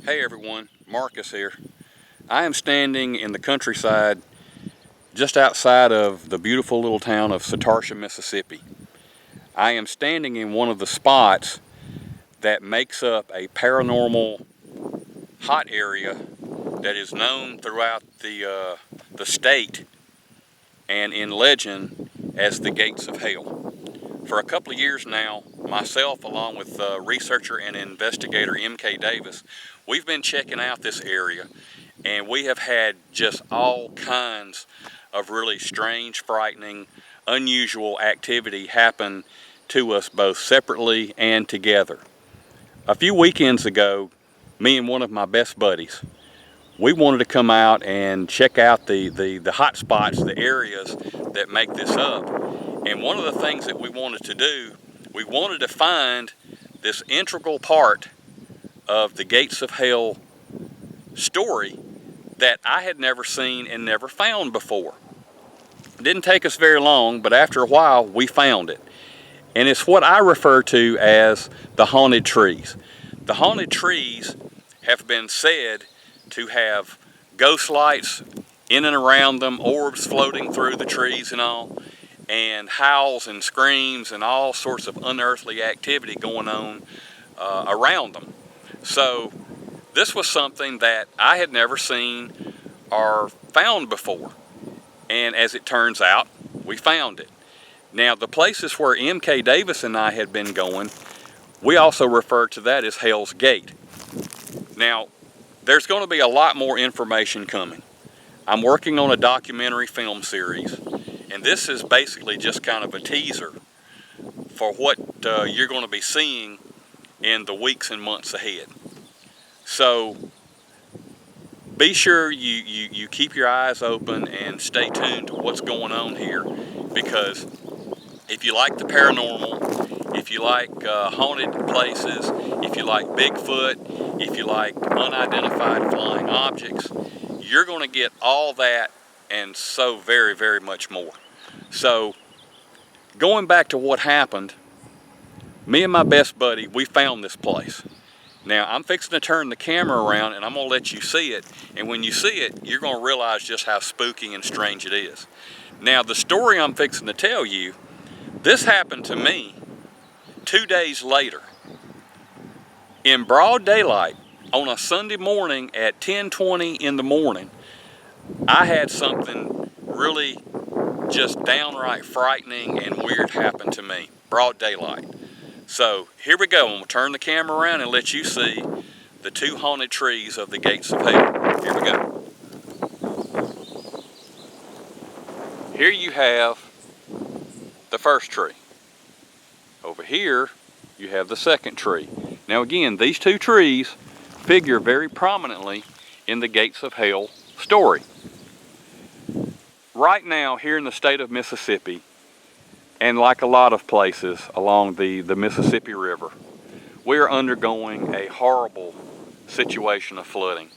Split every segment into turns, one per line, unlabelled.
Hey everyone, Marcus here. I am standing in the countryside just outside of the beautiful little town of Satartia, Mississippi. I am standing in one of the spots that makes up a paranormal hot area that is known throughout the state and in legend as the Gates of Hell. For a couple of years now, myself along with researcher and investigator M.K. Davis, we've been checking out this area, and we have had just all kinds of really strange, frightening, unusual activity happen to us both separately and together. A few weekends ago, me and one of my best buddies, we wanted to come out and check out the hot spots, the areas that make this up. And one of the things that we wanted to do, we wanted to find this integral part of the Gates of Hell story that I had never seen and never found before. It didn't take us very long, but after a while we found it. And it's what I refer to as the haunted trees. The haunted trees have been said to have ghost lights in and around them, orbs floating through the trees and all, and howls and screams and all sorts of unearthly activity going on around them. So this was something that I had never seen or found before. And as it turns out, we found it. Now, the places where M.K. Davis and I had been going, we also refer to that as Hell's Gate. Now, there's going to be a lot more information coming. I'm working on a documentary film series, and this is basically just kind of a teaser for what you're going to be seeing in the weeks and months ahead. So be sure you keep your eyes open and stay tuned to what's going on here, because if you like the paranormal, if you like haunted places, if you like Bigfoot, if you like unidentified flying objects, you're going to get all that and so very, very much more. So going back to what happened, me and my best buddy, we found this place. Now I'm fixing to turn the camera around and I'm going to let you see it, and when you see it, you're going to realize just how spooky and strange it is. Now the story I'm fixing to tell you, this happened to me 2 days later in broad daylight on a Sunday morning at 10:20 in the morning. I had something really just downright frightening and weird happen to me, broad daylight. So here we go. I'm going to turn the camera around and let you see the two haunted trees of the Gates of Hell. Here we go. Here you have the first tree. Over here you have the second tree. Now again, these two trees figure very prominently in the Gates of Hell story. Right now here in the state of Mississippi, and like a lot of places along the Mississippi River, we are undergoing a horrible situation of flooding.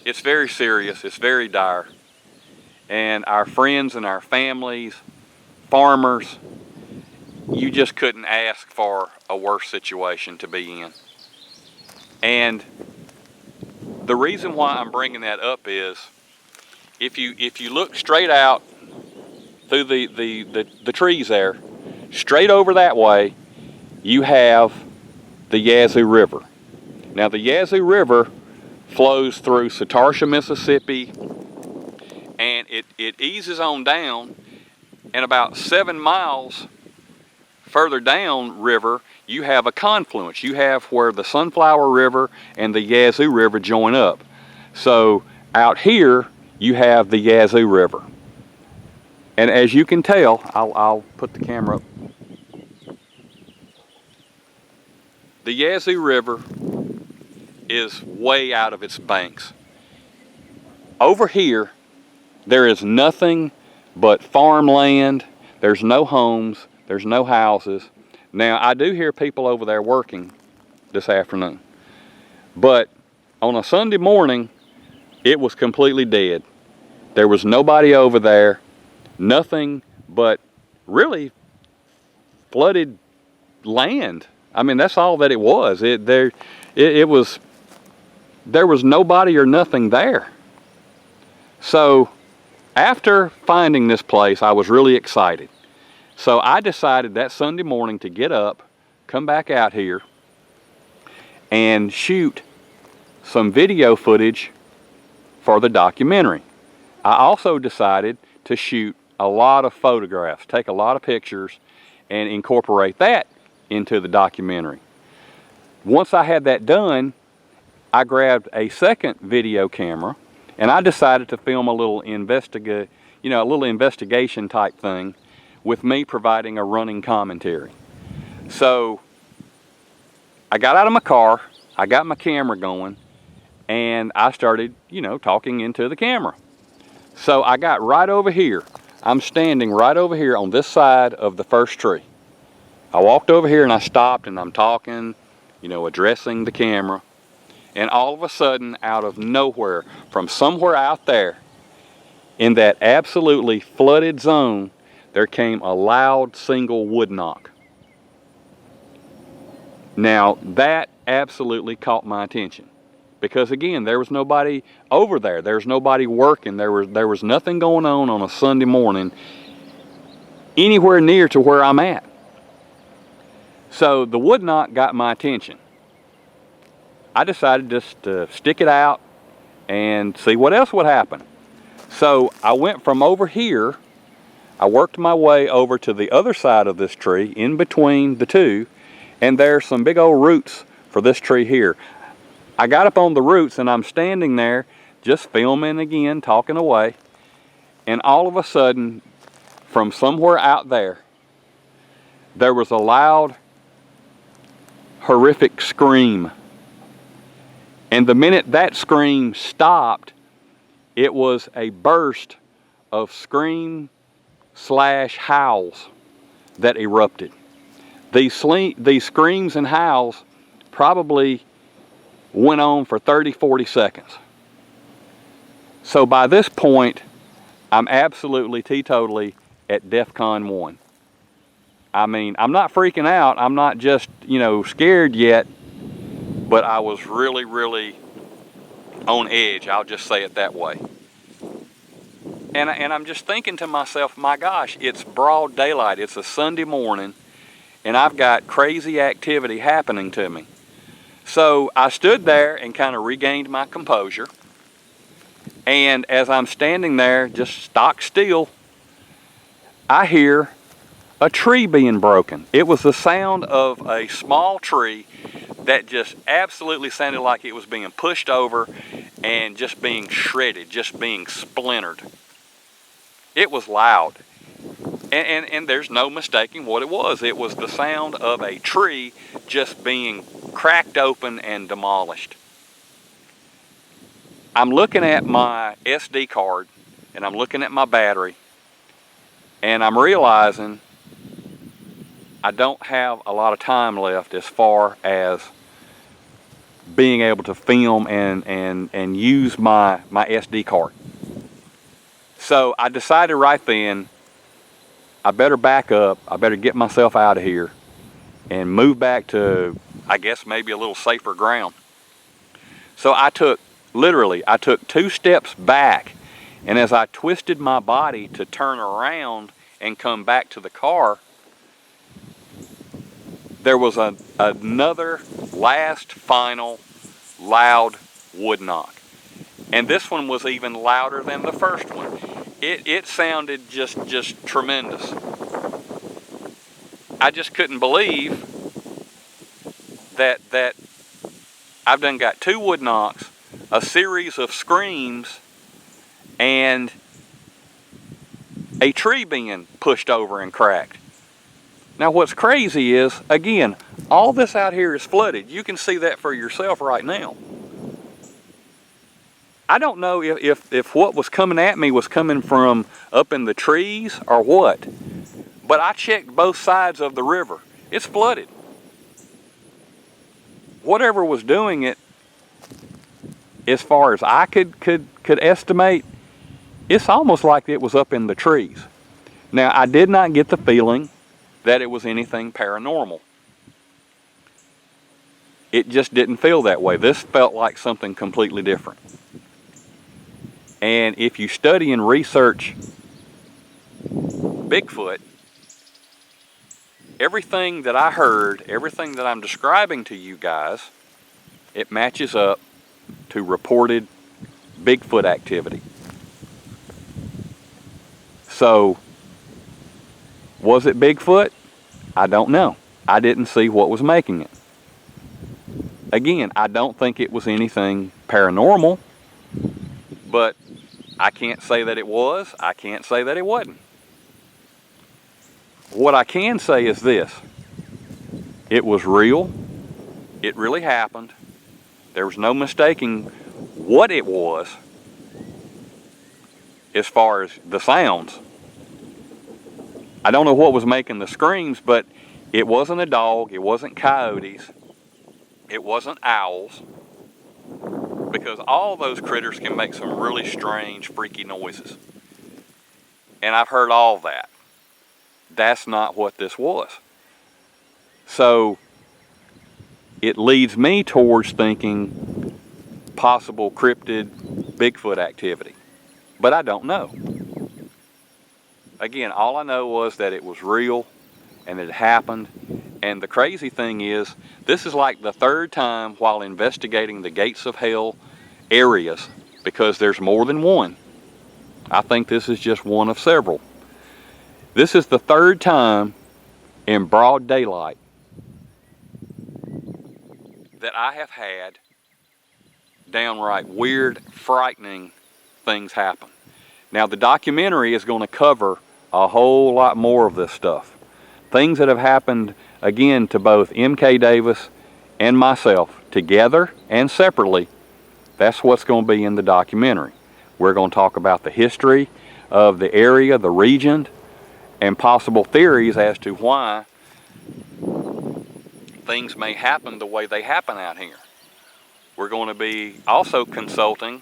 It's very serious, it's very dire, and our friends and our families, farmers, you just couldn't ask for a worse situation to be in. And the reason why I'm bringing that up is, if you look straight out through the trees there, straight over that way, you have the Yazoo River. Now the Yazoo River flows through Satartia, Mississippi, and it eases on down, and about 7 miles further down river, you have a confluence. You have where the Sunflower River and the Yazoo River join up. So out here, you have the Yazoo River. And as you can tell, I'll put the camera up. The Yazoo River is way out of its banks. Over here, there is nothing but farmland. There's no homes. There's no houses. Now, I do hear people over there working this afternoon. But on a Sunday morning, it was completely dead. There was nobody over there. Nothing but really flooded land. I mean, that's all that it was. It was there was nobody or nothing there. So after finding this place, I was really excited. So I decided that Sunday morning to get up, come back out here, and shoot some video footage for the documentary. I also decided to shoot a lot of photographs, take a lot of pictures, and incorporate that into the documentary. Once I had that done, I grabbed a second video camera, and I decided to film a little investigation type thing with me providing a running commentary. So I got out of my car, I got my camera going, and I started, talking into the camera. So I got right over here. I'm standing right over here on this side of the first tree. I walked over here and I stopped and I'm talking, addressing the camera. And all of a sudden, out of nowhere, from somewhere out there, in that absolutely flooded zone, there came a loud single wood knock. Now, that absolutely caught my attention. Because again, there was nobody over there. There was nobody working. There was nothing going on a Sunday morning anywhere near to where I'm at. So the wood knock got my attention. I decided just to stick it out and see what else would happen. So I went from over here, I worked my way over to the other side of this tree, in between the two, and there's some big old roots for this tree here. I got up on the roots and I'm standing there just filming again, talking away, and all of a sudden, from somewhere out there, there was a loud, horrific scream. And the minute that scream stopped, it was a burst of scream/howls that erupted. These screams and howls probably went on for 30-40 seconds. So by this point, I'm absolutely teetotally at DEFCON 1. I mean, I'm not freaking out. I'm not just, scared yet, but I was really, really on edge. I'll just say it that way. And I'm just thinking to myself, my gosh, it's broad daylight. It's a Sunday morning, and I've got crazy activity happening to me. So I stood there and kind of regained my composure. And as I'm standing there, just stock still, I hear a tree being broken. It was the sound of a small tree that just absolutely sounded like it was being pushed over and just being shredded, just being splintered. It was loud. And there's no mistaking what it was. It was the sound of a tree just being cracked open and demolished. I'm looking at my SD card and I'm looking at my battery, and I'm realizing I don't have a lot of time left as far as being able to film and use my SD card. So I decided right then, I better back up, I better get myself out of here and move back to, I guess, maybe a little safer ground. So I took 2 steps back, and as I twisted my body to turn around and come back to the car, there was another last final loud wood knock. And this one was even louder than the first one. It sounded just tremendous. I just couldn't believe that I've done got 2 wood knocks, a series of screams, and a tree being pushed over and cracked. Now what's crazy is, again, all this out here is flooded. You can see that for yourself right now. I don't know if what was coming at me was coming from up in the trees or what, but I checked both sides of the river. It's flooded. Whatever was doing it, as far as I could estimate, it's almost like it was up in the trees. Now, I did not get the feeling that it was anything paranormal. it just didn't feel that way. This felt like something completely different. And if you study and research Bigfoot, everything that I heard, everything that I'm describing to you guys, it matches up to reported Bigfoot activity. So, was it Bigfoot? I don't know. I didn't see what was making it. Again, I don't think it was anything paranormal, but I can't say that it was. I can't say that it wasn't. What I can say is this. It was real. It really happened. There was no mistaking what it was as far as the sounds. I don't know what was making the screams, but it wasn't a dog, it wasn't coyotes, it wasn't owls, because all those critters can make some really strange, freaky noises. And I've heard all that. That's not what this was. So it leads me towards thinking possible cryptid Bigfoot activity, but I don't know. Again, all I know was that it was real and it happened. And the crazy thing is, this is like the third time while investigating the gates of hell areas, because there's more than one. I think this is just one of several. This is the third time in broad daylight that I have had downright weird, frightening things happen. Now, the documentary is going to cover a whole lot more of this stuff. Things that have happened, again, to both M.K. Davis and myself, together and separately. That's what's going to be in the documentary. We're going to talk about the history of the area, the region, and possible theories as to why things may happen the way they happen out here. We're going to be also consulting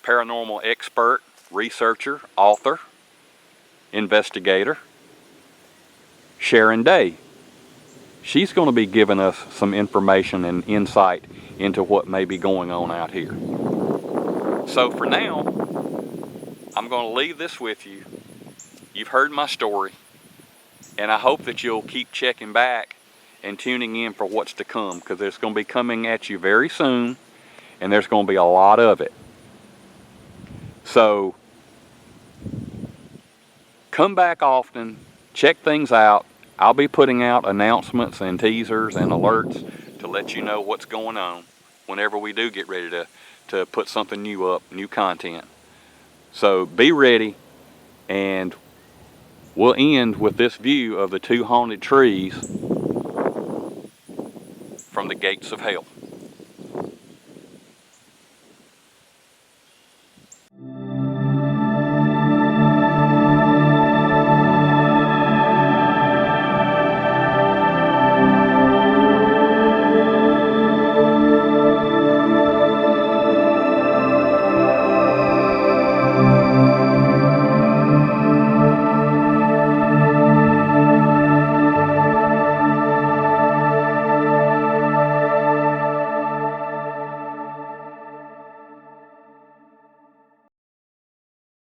paranormal expert, researcher, author, investigator, Sharon Day. She's going to be giving us some information and insight into what may be going on out here. So for now, I'm going to leave this with you. You've heard my story, and I hope that you'll keep checking back and tuning in for what's to come, because it's going to be coming at you very soon, and there's going to be a lot of it. So come back often, check things out. I'll be putting out announcements and teasers and alerts to let you know what's going on whenever we do get ready to put something new up, new content. So be ready, and we'll end with this view of the two haunted trees from the gates of hell.